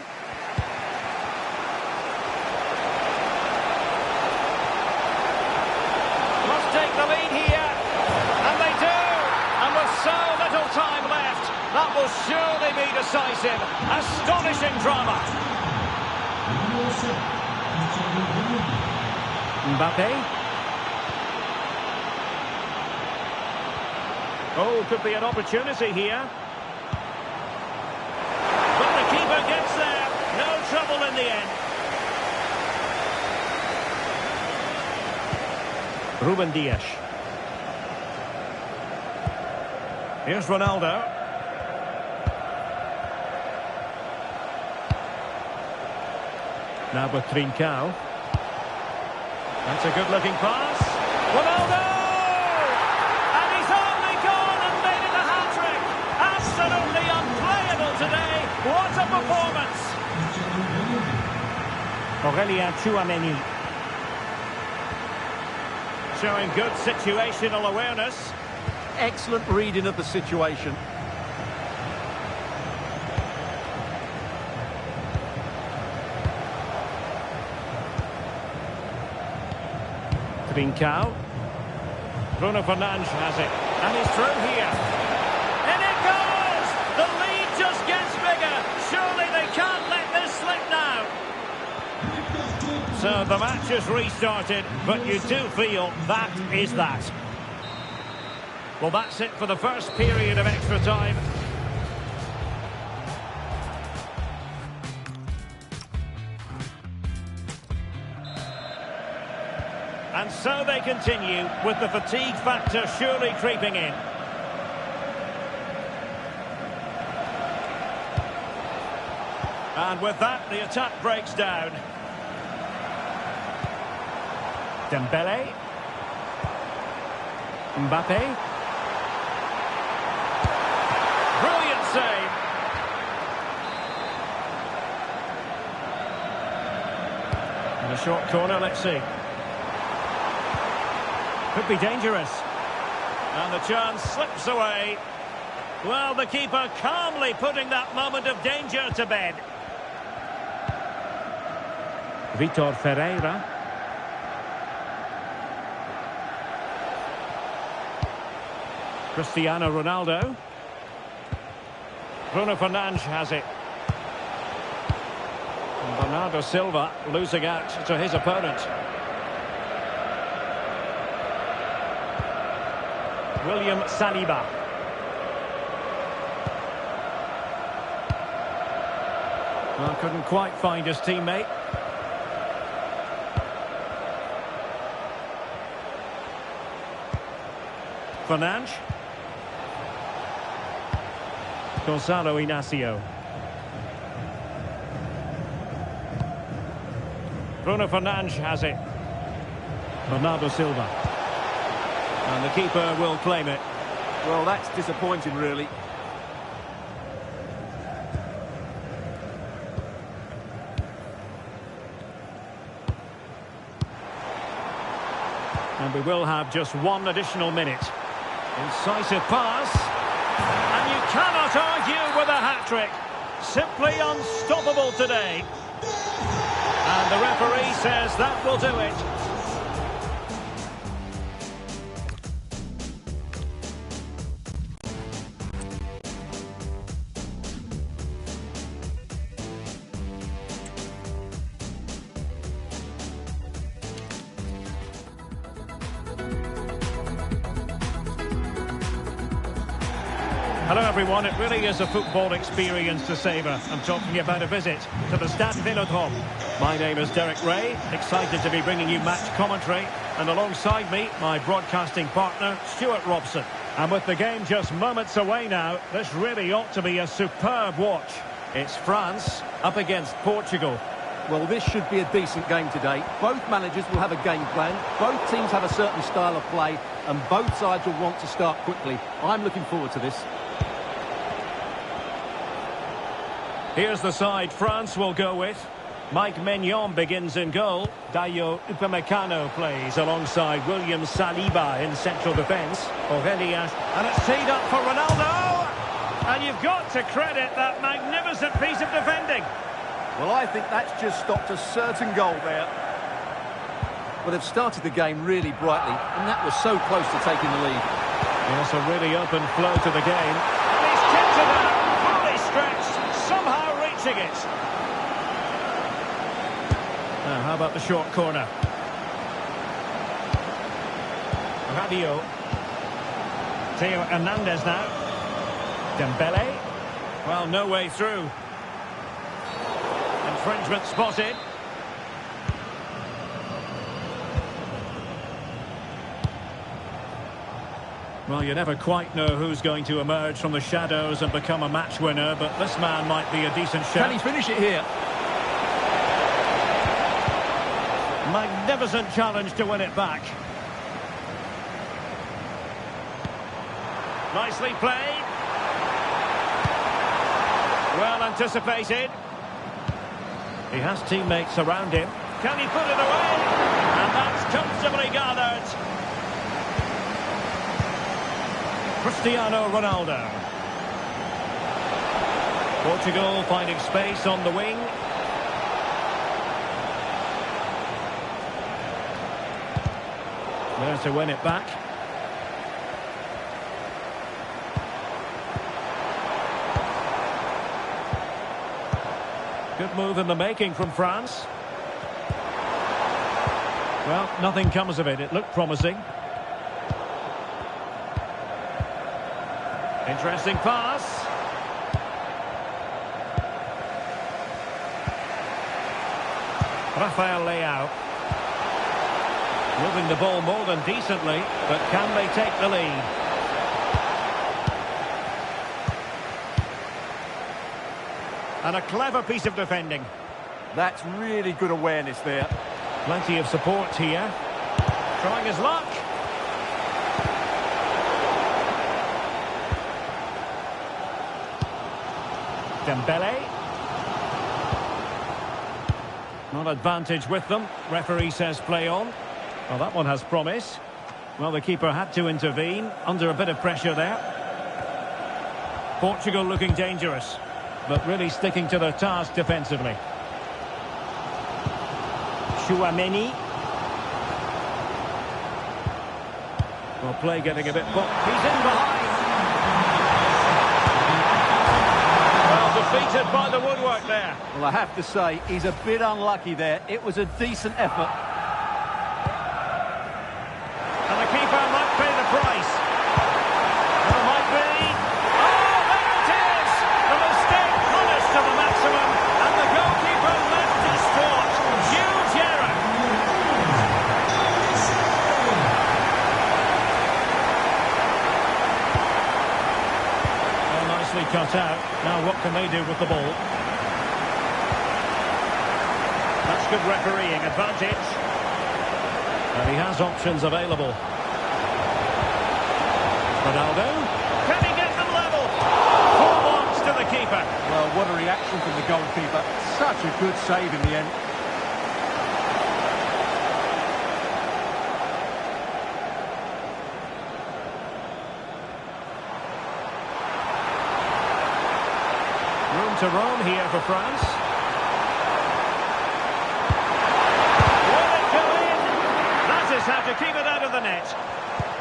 Take the lead here, and they do, and with so little time left, that will surely be decisive. Astonishing drama. Mbappe. Oh, could be an opportunity here. But the keeper gets there, no trouble in the end. Ruben Dias. Here's Ronaldo. Now with Trincao. That's a good-looking pass. Ronaldo! And he's only gone and made it a hat-trick. Absolutely unplayable today. What a performance! Aurélien Tchouameni. Showing good situational awareness. Excellent reading of the situation. Trincao. Bruno Fernandes has it. And he's through here. And it goes! The lead just gets bigger. Surely they can't let this slip now. So the match is restarted, but you do feel that is that. Well, that's it for the first period of extra time. And so they continue, with the fatigue factor surely creeping in. And with that, the attack breaks down. Dembele. Mbappe. Brilliant save. And a short corner, let's see. Could be dangerous. And the chance slips away. Well, the keeper calmly putting that moment of danger to bed. Vitor Ferreira. Cristiano Ronaldo. Bruno Fernandes has it. And Bernardo Silva losing out to his opponent. William Saliba. Well, couldn't quite find his teammate. Fernandes. Gonzalo Inacio. Bruno Fernandes has it. Bernardo Silva. And the keeper will claim it. Well, that's disappointing, really. And we will have just one additional minute. Incisive pass. And you cannot argue with a hat-trick. Simply unstoppable today. And the referee says that will do it. Hello everyone, it really is a football experience to savour. I'm talking about a visit to the Stade Vélodrome. My name is Derek Ray, excited to be bringing you match commentary. And alongside me, my broadcasting partner, Stuart Robson. And with the game just moments away now, this really ought to be a superb watch. It's France up against Portugal. Well, this should be a decent game today. Both managers will have a game plan. Both teams have a certain style of play, and both sides will want to start quickly. I'm looking forward to this. Here's the side France will go with. Mike Maignan begins in goal. Dayo Upamecano plays alongside William Saliba in central defence. Aurelian, and it's teed up for Ronaldo! And you've got to credit that magnificent piece of defending. Well, I think that's just stopped a certain goal there. Well, they've started the game really brightly, and that was so close to taking the lead. Yes, a really open flow to the game. And he's kicked it out, fully stretched, somehow reaching it. Now, how about the short corner? Rabiot. Theo Hernandez now. Dembele. Well, no way through. Infringement spotted. Well, you never quite know who's going to emerge from the shadows and become a match winner, but this man might be a decent shot. Can he finish it here? Magnificent challenge to win it back. Nicely played. Well anticipated. He has teammates around him. Can he put it away? And that's comfortably gathered. Cristiano Ronaldo. Portugal finding space on the wing. There to win it back. Good move in the making from France. Well, nothing comes of it. It looked promising. Interesting pass. Rafael Leao. Moving the ball more than decently, but can they take the lead? And a clever piece of defending. That's really good awareness there. Plenty of support here. Trying his luck. Dembele. Not advantage with them. Referee says play on. Well, that one has promise. Well, the keeper had to intervene. Under a bit of pressure there. Portugal looking dangerous, but really sticking to their task defensively. Chouameni. Well, play getting a bit booked. He's in behind. Well, defeated by the woodwork there. Well, I have to say, he's a bit unlucky there. It was a decent effort. And the keeper might pay the price. Well, might be. Oh, there it is! The mistake punished to the maximum, and the goalkeeper left his spot. Huge error. Well, nicely cut out. Now what can they do with the ball? That's good refereeing. Advantage. And he has options available. Ronaldo. Can he get them level? Full marks to the keeper. Well, what a reaction from the goalkeeper. Such a good save in the end. Room to roam here for France. How to keep it out of the net.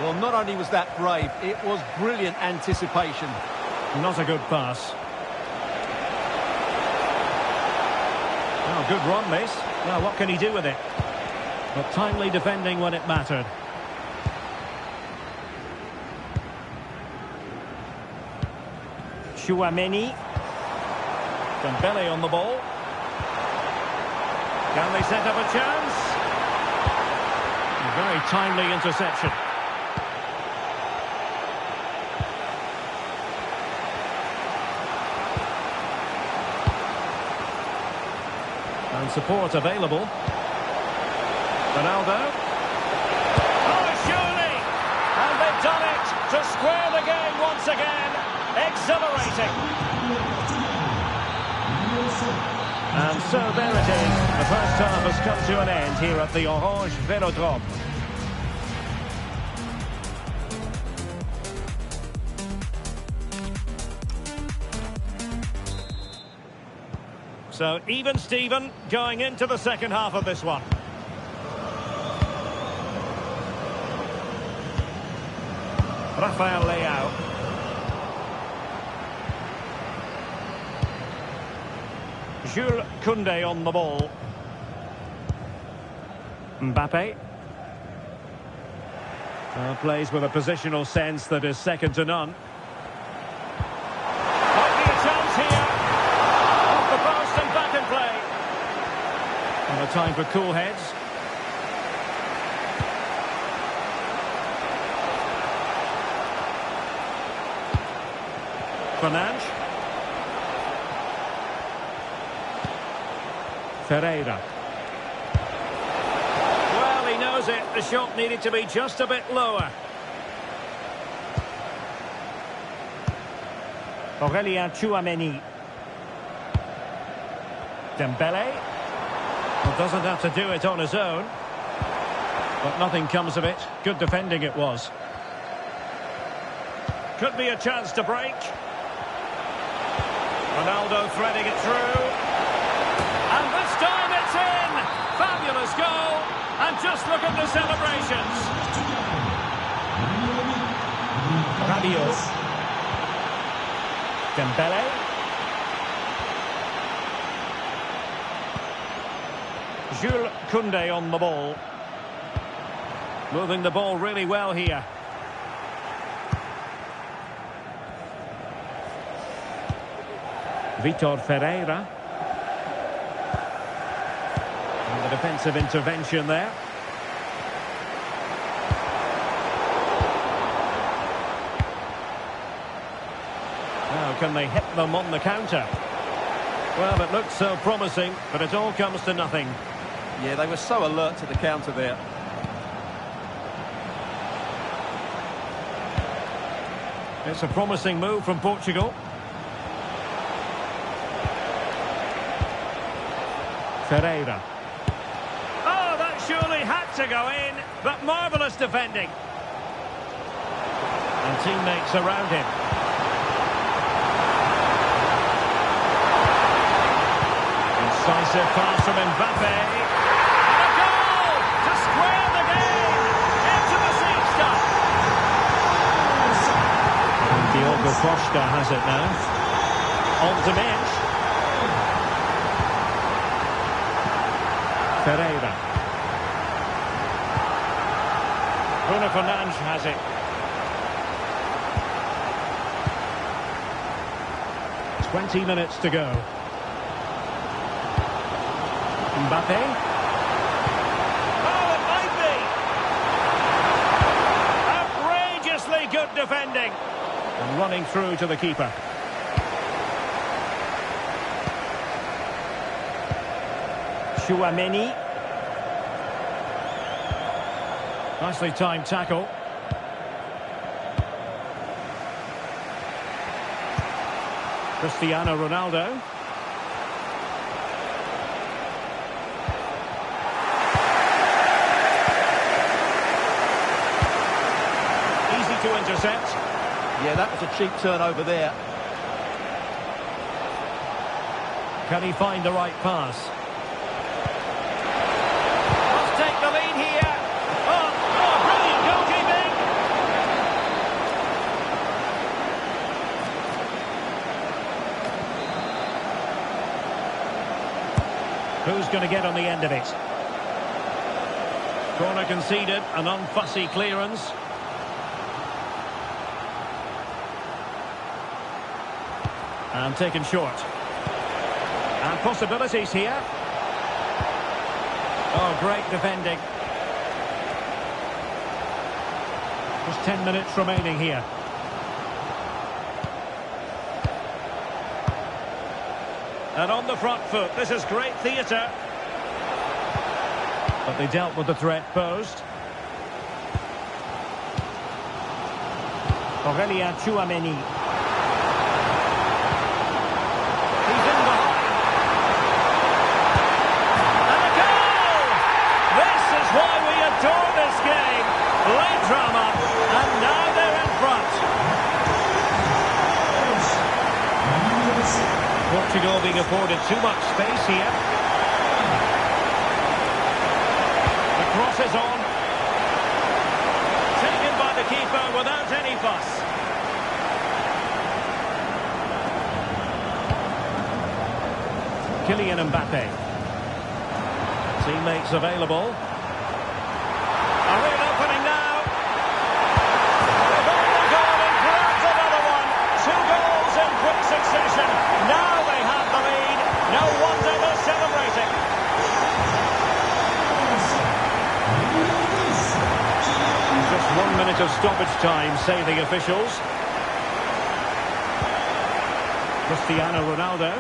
Well, not only was that brave, it was brilliant anticipation. Not a good pass. Oh, good run, miss. Now, what can he do with it? But timely defending when it mattered. Tchouaméni. Dembele on the ball. Can they set up a chance? A very timely interception. And support available. Ronaldo. Oh, surely! And they've done it to square the game once again. Exhilarating. And so there it is. The first half has come to an end here at the Orange Velodrome. So even Steven going into the second half of this one. Rafael Leao. Jules Koundé on the ball. Mbappe. Plays with a positional sense that is second to none. Might be a chance here. Off the post and back in play. And a time for cool heads. Fernandes. Ferreira. Well, he knows it. The shot needed to be just a bit lower. Aurélien Tchouaméni. Dembele. Well, doesn't have to do it on his own. But nothing comes of it. Good defending it was. Could be a chance to break. Ronaldo threading it through. And this time it's in! Fabulous goal! And just look at the celebrations. Rabiot. Dembele. Jules Koundé on the ball. Moving the ball really well here. Vitor Ferreira. And the defensive intervention there. Now can they hit them on the counter? Well, it looked so promising, but it all comes to nothing. Yeah, they were so alert to the counter there. It's a promising move from Portugal. Ferreira. Oh, that surely had to go in, but marvellous defending. And teammates around him. Incisive pass from Mbappe. And a goal to square the game. Into the seats stuff. Diogo Costa has it now. On to Mitch. Ferreira. Bruno Fernandes has it. "20 minutes to go. Mbappe. Oh, it might be! Outrageously good defending. And running through to the keeper. Tchouaméni. Nicely timed tackle. Cristiano Ronaldo. Easy to intercept. Yeah, that was a cheap turnover there. Can he find the right pass? Let's take the lead here. Oh, brilliant goalkeeping. Who's going to get on the end of it? Corner conceded, an unfussy clearance. And taken short. And possibilities here. Oh, great defending. Just 10 minutes remaining here. And on the front foot, this is great theatre. But they dealt with the threat posed. Aurelien Tchouameni. He's in behind. And a goal! This is why we adore this game. Late drama, and now they're in front. Portugal being afforded too much space here. The cross is on. Taken by the keeper without any fuss. Kylian Mbappe. Teammates available. A real opening now. Golden goal and grabs another one. 2 goals in quick succession. Now they have the lead. No wonder they're celebrating. Just 1 minute of stoppage time, say the officials. Cristiano Ronaldo.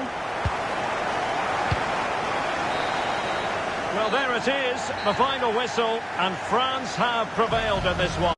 Well, there it is, the final whistle, and France have prevailed in this one.